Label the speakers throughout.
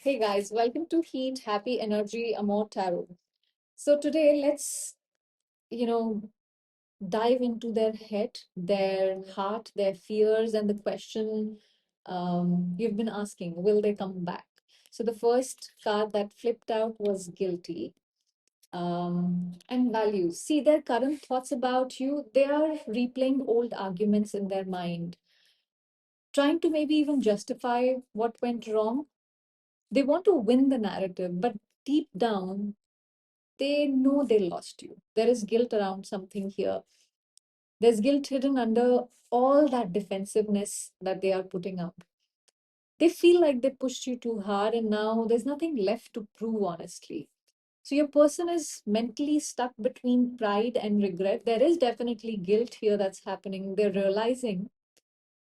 Speaker 1: Hey guys, welcome to Heat, Happy Energy, Amor Tarot. So today let's, you know, dive into their head, their heart, their fears, and the question you've been asking, will they come back? So the first card that flipped out was guilty. And values. See their current thoughts about you, they are replaying old arguments in their mind, trying to maybe even justify what went wrong. They want to win the narrative, but deep down, they know they lost you. There is guilt around something here. There's guilt hidden under all that defensiveness that they are putting up. They feel like they pushed you too hard and now there's nothing left to prove, honestly. So your person is mentally stuck between pride and regret. There is definitely guilt here that's happening. They're realizing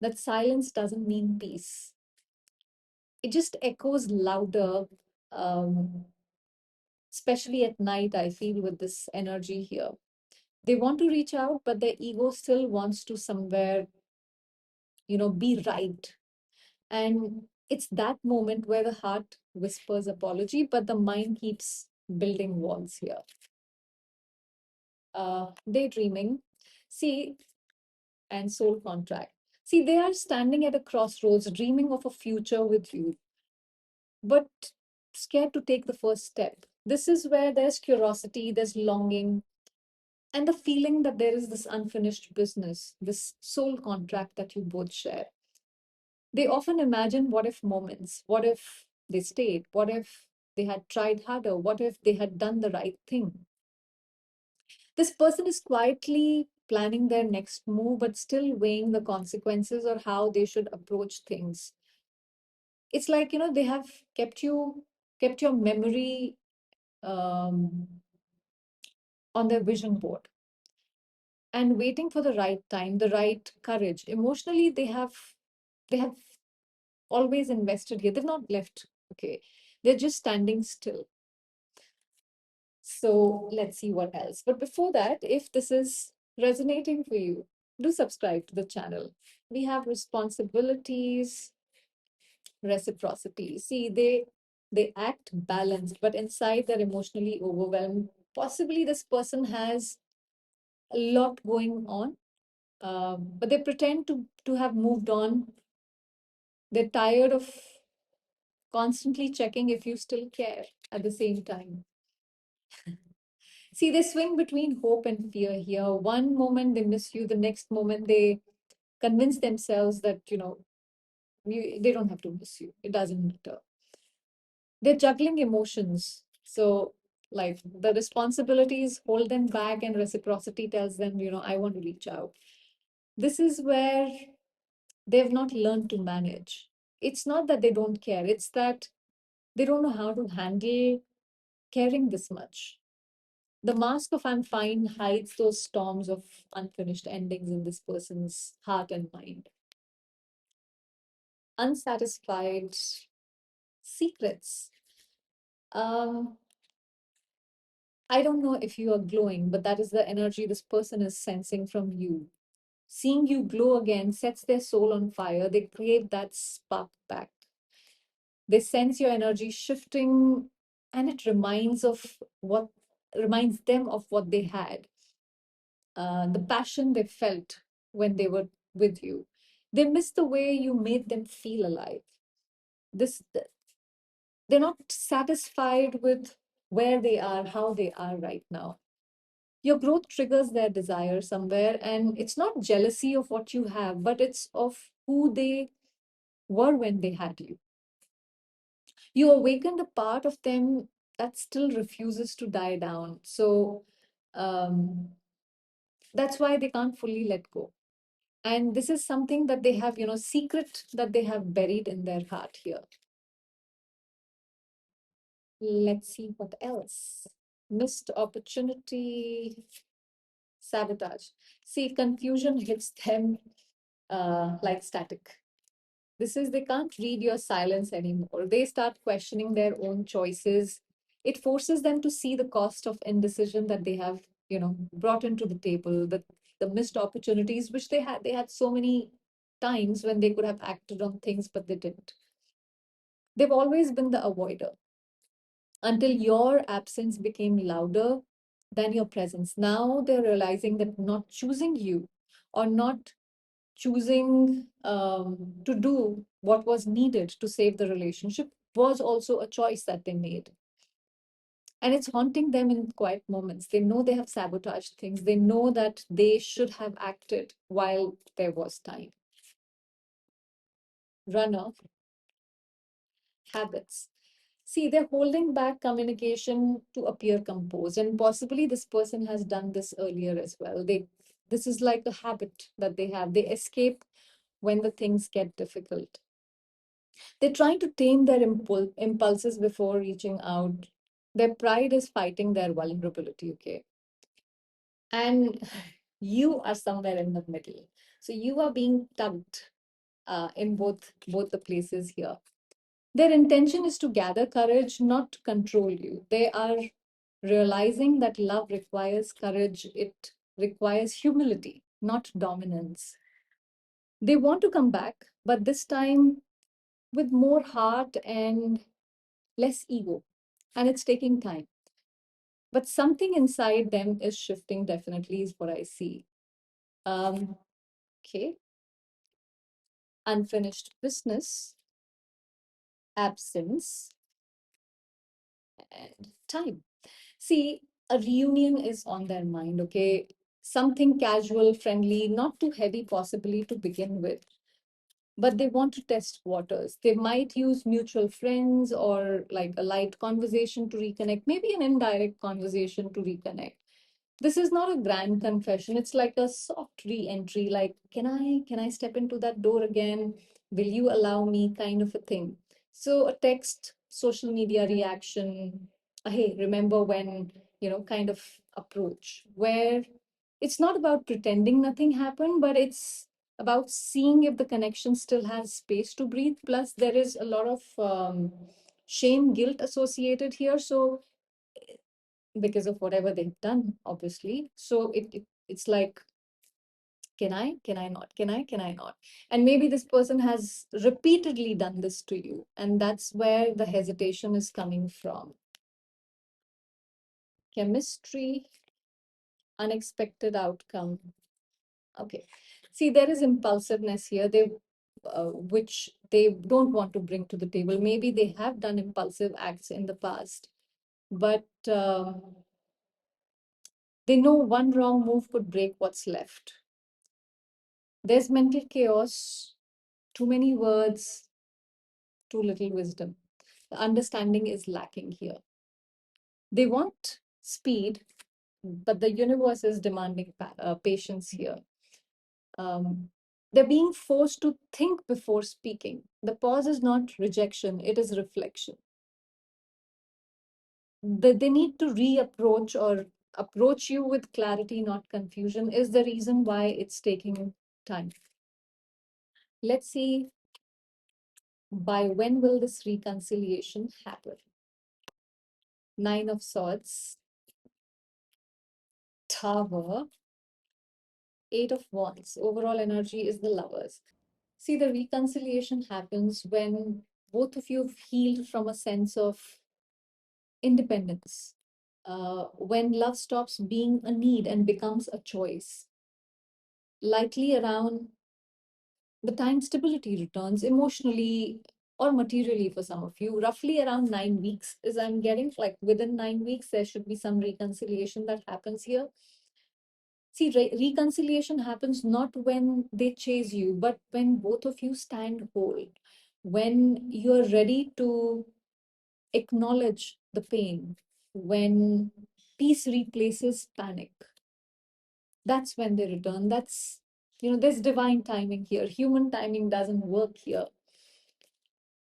Speaker 1: that silence doesn't mean peace. It just echoes louder, um, especially at night, I feel, with this energy here. They want to reach out, but their ego still wants to somewhere, be right. And it's that moment where the heart whispers apology, but the mind keeps building walls here. Daydreaming, see, and soul contract. See, they are standing at a crossroads, dreaming of a future with you, but scared to take the first step. This is where there's curiosity, there's longing, and the feeling that there is this unfinished business, this soul contract that you both share. They often imagine what if moments. What if they stayed? What if they had tried harder? What if they had done the right thing? This person is quietly planning their next move, but still weighing the consequences or how they should approach things. It's like, they have kept your memory um, on their vision board and waiting for the right time, the right courage. Emotionally, they have always invested here. They've not left. Okay. They're just standing still. So let's see what else. But before that, if this is resonating for you, do subscribe to the channel. We have responsibilities, reciprocity. See, they act balanced, but inside they're emotionally overwhelmed. Possibly this person has a lot going on, but they pretend to have moved on. They're tired of constantly checking if you still care at the same time. See, they swing between hope and fear here. One moment they miss you, the next moment they convince themselves that, they don't have to miss you. It doesn't matter. They're juggling emotions. So, like the responsibilities hold them back, and reciprocity tells them, I want to reach out. This is where they've not learned to manage. It's not that they don't care, it's that they don't know how to handle caring this much. The mask of I'm fine hides those storms of unfinished endings in this person's heart and mind. Unsatisfied secrets. Um, I don't know if you are glowing, but that is the energy this person is sensing from you. Seeing you glow again sets their soul on fire. They create that spark back. They sense your energy shifting, and it reminds them of what they had, the passion they felt when they were with you. They miss the way you made them feel alive. This they're not satisfied with where they are, how they are right now. Your growth triggers their desire somewhere, and it's not jealousy of what you have, but it's of who they were when they had you. You awakened a part of them that still refuses to die down. So um, that's why they can't fully let go. And this is something that they have, secret that they have buried in their heart here. Let's see what else. Missed opportunity, sabotage. See, confusion hits them like static. This is, they can't read your silence anymore. They start questioning their own choices. It forces them to see the cost of indecision that they have, brought into the table, the missed opportunities which they had. They had so many times when they could have acted on things, but they didn't. They've always been the avoider until your absence became louder than your presence. Now they're realizing that not choosing you or not choosing to do what was needed to save the relationship was also a choice that they made. And it's haunting them in quiet moments. They know they have sabotaged things. They know that they should have acted while there was time. Runner, habits. See, they're holding back communication to appear composed, and possibly this person has done this earlier as well. This is like a habit that they have. They escape when the things get difficult. They're trying to tame their impulses before reaching out. Their pride is fighting their vulnerability, okay? And you are somewhere in the middle. So you are being tugged in both the places here. Their intention is to gather courage, not to control you. They are realizing that love requires courage, it requires humility, not dominance. They want to come back, but this time with more heart and less ego. And it's taking time. But something inside them is shifting, definitely, is what I see. Um, okay. Unfinished business, absence, and time. See, a reunion is on their mind, okay? Something casual, friendly, not too heavy, possibly to begin with, but they want to test waters. They might use mutual friends or like a light conversation to reconnect, maybe an indirect conversation to reconnect. This is not a grand confession. It's like a soft re-entry, like, can I step into that door again? Will you allow me? Kind of a thing. So a text, social media reaction, a hey, remember when, kind of approach, where it's not about pretending nothing happened, but it's about seeing if the connection still has space to breathe. Plus, there is a lot of shame, guilt associated here. So because of whatever they've done, obviously. So it's like, can I not? Can I not? And maybe this person has repeatedly done this to you, and that's where the hesitation is coming from. Chemistry, unexpected outcome. Okay. See, there is impulsiveness here. Which they don't want to bring to the table. Maybe they have done impulsive acts in the past, but they know one wrong move could break what's left. There's mental chaos, too many words, too little wisdom. The understanding is lacking here. They want speed, but the universe is demanding patience here. Um, they're being forced to think before speaking. The pause is not rejection, it is reflection. They need to reapproach or approach you with clarity, not confusion, is the reason why it's taking time. Let's see, by when will this reconciliation happen? Nine of Swords, Tower, Eight of Wands. Overall energy is the Lovers. See, the reconciliation happens when both of you have healed from a sense of independence. When love stops being a need and becomes a choice. Likely around the time stability returns emotionally or materially for some of you, roughly around 9 weeks, is I'm getting like within 9 weeks, there should be some reconciliation that happens here. See, reconciliation happens not when they chase you, but when both of you stand whole, when you're ready to acknowledge the pain, when peace replaces panic. That's when they return. There's divine timing here. Human timing doesn't work here.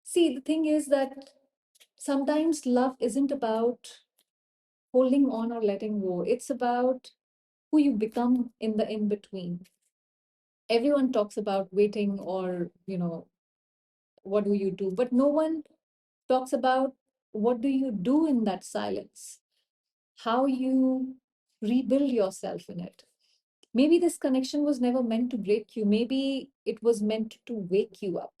Speaker 1: See, the thing is that sometimes love isn't about holding on or letting go, it's about who you become in the in between. Everyone talks about waiting or, what do you do? But no one talks about what do you do in that silence, how you rebuild yourself in it. Maybe this connection was never meant to break you. Maybe it was meant to wake you up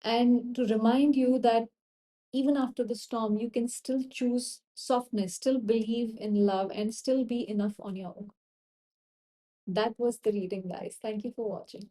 Speaker 1: and to remind you that even after the storm, you can still choose softness, still believe in love, and still be enough on your own. That was the reading, guys. Thank you for watching.